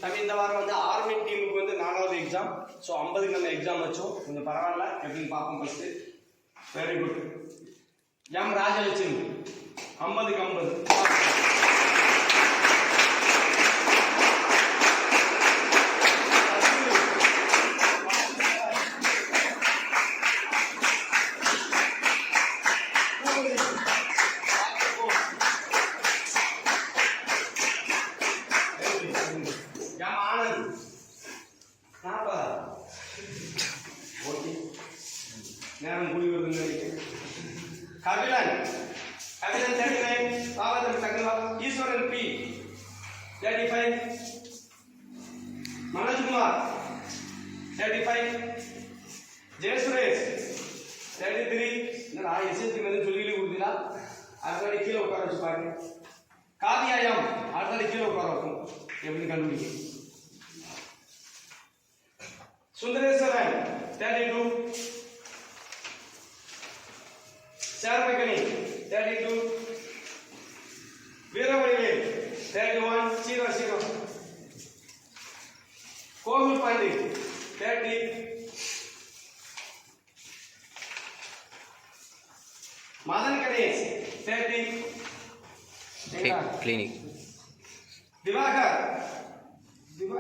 தம்பி இந்த வாரம் வந்து ஆர்மி டீமுக்கு வந்து 4வது எக்ஸாம். ஸோ 50க்கு நம்ம எக்ஸாம் வச்சோம். கொஞ்சம் பரவாயில்ல, எப்படின்னு பார்ப்போம். First very good. M Rajalakshmi 50க்கு 50. நேரம் கூடி வருதுன்னு நினைக்கிறேன். கபிலன் 39, பாவதன் தகவா. ஈஸ்வரன் பி 35, மனோஜ்குமார் 35, ஜெயசுரேஷ் 33. என்னடா எஸ்எஸ்சி வந்து சொல்லி கொடுத்தீங்களா? அடுத்த கீழே உட்கார வச்சு பாருங்க. காவியாயம் அடுத்த கீழே உட்கார வைக்கும். எப்படின்னு கண்டுபிடிக்கும். Sundareswaran 32, Sarvakani 32, Veeravalivel 31, 00, Kohul Pandit 30, Madan Ganesh 30, Clinic, Divakar idile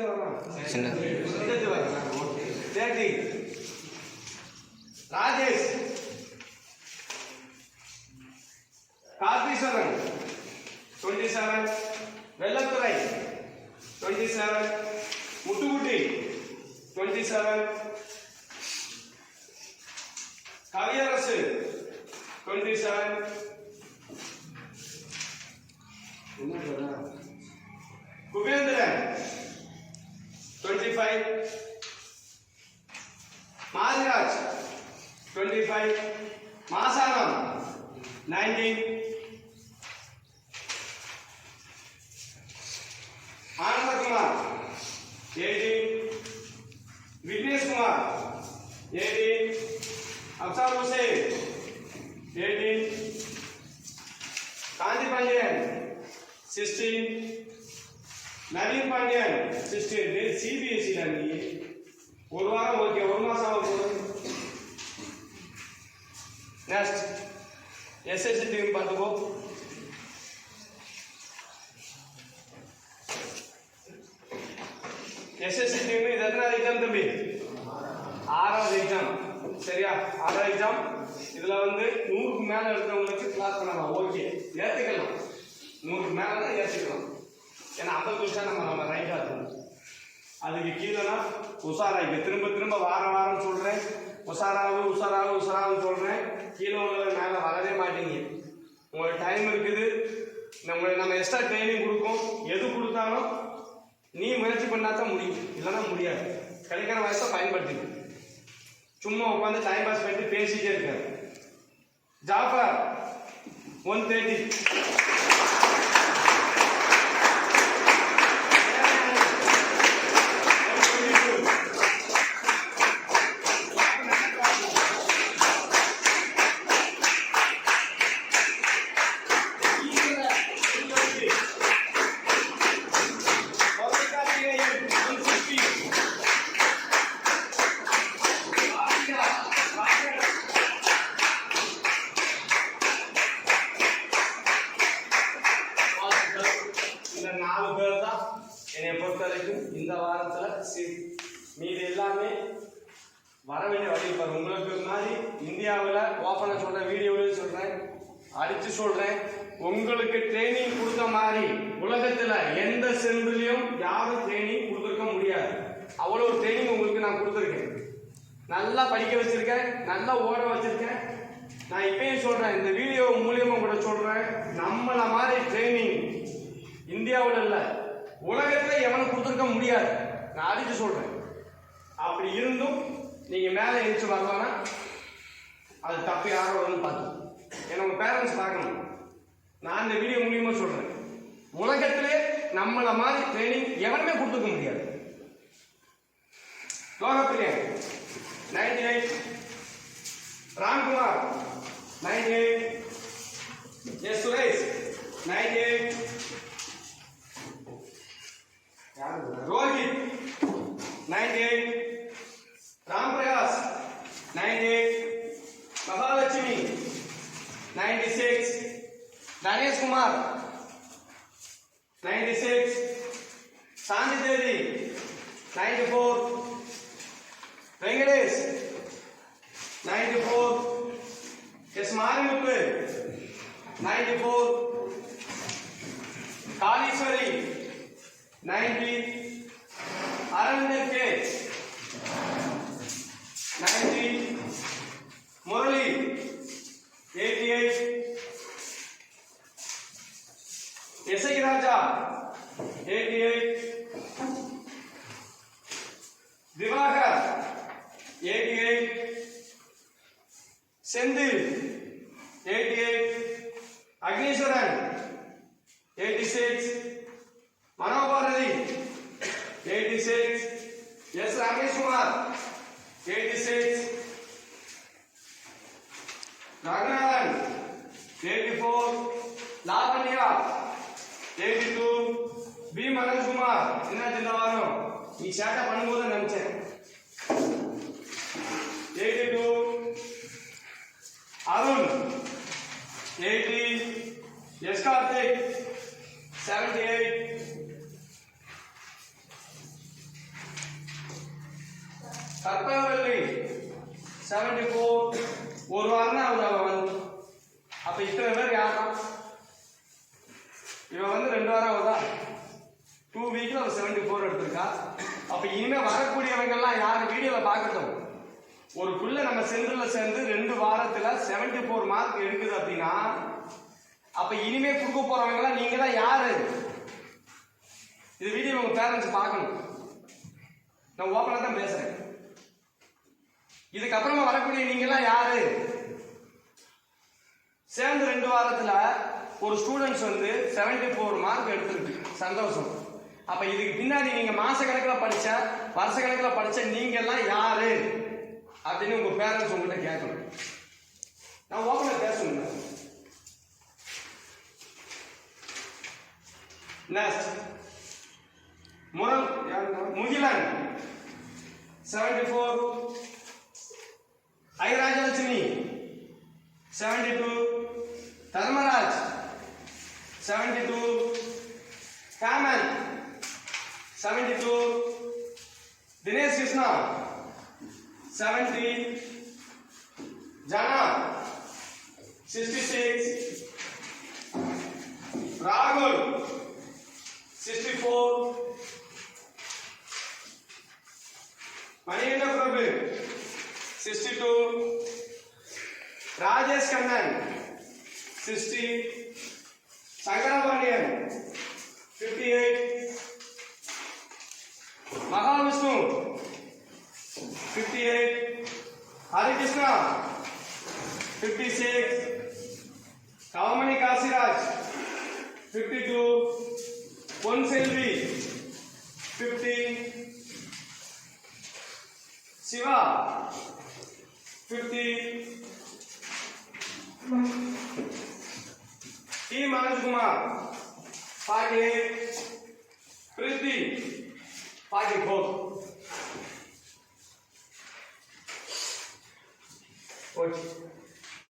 varana 30, Rajesh Karthikeyan 27, Vellathurai 27, Muthukutti 27, Kaviyarasu 27, Kubendran 25, Maharaj 25, Masanam 19, Anand Kumar 18, Vignesh Kumar 18, Afsar Hussain 18, Kanti Pandian 16, Naveen Pandian 16. CBSE ல நீ ஒரு வாரம் ஓகே, ஒரு மாசம் ஆகும். நெக்ஸ்ட் எஸ்எஸ்சி டீம் பார்த்துக்கோ. SSC team இது எத்தனாவது எக்ஸாம் தம்பி? 6வது எக்ஸாம். சரியா? 6வது எக்ஸாம். இதுல வந்து 100க்கு மேல இருக்கிறவங்களுக்கு கிளாஸ் பண்ணலாம். ஓகே, ஏத்துக்கலாம். 100க்கு மேல தான் ஏத்துக்கலாம். ஏன்னா 50 கொஸ்டின் நம்ம ரைட்டா இருக்கணும். அதுக்கு கீழேனா உஷாராய்க்கு திரும்ப வாரம் சொல்றேன். உஷாராவு சொல்றேன். கீழே உள்ளவங்க மேல வரவே மாட்டீங்க. உங்களுக்கு டைம் இருக்குது. நம்ம எக்ஸ்ட்ரா ட்ரைனிங் கொடுக்கும். எது கொடுத்தாலும் நீ முயற்சி பண்ணாதான் முடியும், இல்லைன்னா முடியாது. கிடைக்கிற வயசை பயன்படுத்திக்க. சும்மா உட்காந்து டைம் பாஸ் பண்ணிட்டு பேசிட்டே இருக்காரு. ஜாஃபர் 130, என்னை பொறுத்த வரைக்கும் இந்த வாரத்துல மீது எல்லாமே வர வேண்டிய வழி. உங்களுக்கு மாதிரி இந்தியாவில் ஓப்பனா சொல்றேன், வீடியோவில் சொல்றேன், அடிச்சு சொல்றேன். உங்களுக்கு ட்ரைனிங் கொடுத்த மாதிரி உலகத்துல எந்த சென்டர்லயும் யாரும் ட்ரைனிங் கொடுத்துருக்க முடியாது. அவ்வளவு ட்ரைனிங் உங்களுக்கு நான் கொடுத்துருக்கேன். நல்லா படிக்க வச்சிருக்கேன், நல்லா ஓட வச்சிருக்கேன். நான் இப்பயும் சொல்றேன், இந்த வீடியோ மூலியமா கூட சொல்றேன், நம்மள மாதிரி ட்ரைனிங் இந்தியாவில் இல்ல உலகத்துல எவனும் கொடுத்துருக்க முடியாது. நான் அடிச்சு சொல்றேன். அப்படி இருந்தும் நீங்க மேல எழுச்சி வரலன்னா அது தப்பு யாரோட பார்த்து. ஏன்னா உங்க பேரண்ட்ஸ் பார்க்கணும். நான் இந்த வீடியோ மூலியமா சொல்றேன், உலகத்திலே நம்மள மாதிரி ட்ரைனிங் எவனுமே கொடுத்துருக்க முடியாது. லோகப்பிரியன் 98, Ramkumar 98, S Suresh 98, 98, Ram Prakash, 98, Mahalakshmi, 96, Ganesh Kumar, 96, Shanti Devi, 94, Venkatesh, 94, S. Marimuthu, 94, Kalishwari, 90, Arandhya K, 90, Murali, 88, Yasaki Raja, 88, Divakar, 88, Sendil, 88, Agniswaran, 86, Manobharati, 86, S. Ramesh Kumar, 86, Raghunathan, 84, Lavanya, 82, B. Manoj Kumar, என்ன ஜிந்தவானோ நீ சேட்டை பண்ணும்போது நினைச்சேன் 82, Arun, 80, S. Karthik, 78, கற்பகவல்லி 74, ஒரு வாரம் அவர் வந்து அப்ப இத்தனை பேர் யாரா இவன் வந்து 2 வாரம் ஆகுதா 2 வீக்ல அவர் 74 எடுத்திருக்கா அப்ப இனிமே வரக்கூடியவங்க எல்லாம் யார் வீடியோல பார்க்கட்டும் ஒரு புள்ள நம்ம சென்டர்ல சேர்ந்து 2 வாரத்துல 74 மார்க் எடுக்குது அப்படின்னா அப்ப இனிமே கொடுக்க போறவங்க எல்லாம் நீங்க தான் யாரு இது வீடியோ உங்க பேரண்ட்ஸ் பார்க்கணும் நான் ஓப்பனா தான் பேசுறேன் இதுக்கப்புறமா வரக்கூடிய நீங்க எல்லாம் யாரு சேர்ந்து 2 வாரத்துல ஒரு ஸ்டூடெண்ட்ஸ் வந்து 74 மார்க் எடுத்திருக்கு சந்தோஷம் அப்ப இதுக்கு பின்னாடி நீங்க மாச கணக்கில் படிச்ச வருஷ கணக்கில் படிச்ச நீங்க எல்லாம் யாரு அப்படின்னு உங்க பேரண்ட்ஸ் உங்ககிட்ட கேட்கணும் நான் ஓப்பனா பேசணும் next Mugilan 74, I. Rajalakshmi, 72, Dharmaraj, 72, Kamal, 72, Dinesh Krishna, 70, Jana, 66, Rahul, 64, Manindra Prabhu, 62, Rajesh Kannan, 60, Sankarabhanian, 58, Mahavishnu, 58, Hari Krishna, 56, Kavamani Kasiraj, 52, Ponselvi, 50, Shiva, 50, T. Manoj Kumar, 48, Prithvi, 44. Okay.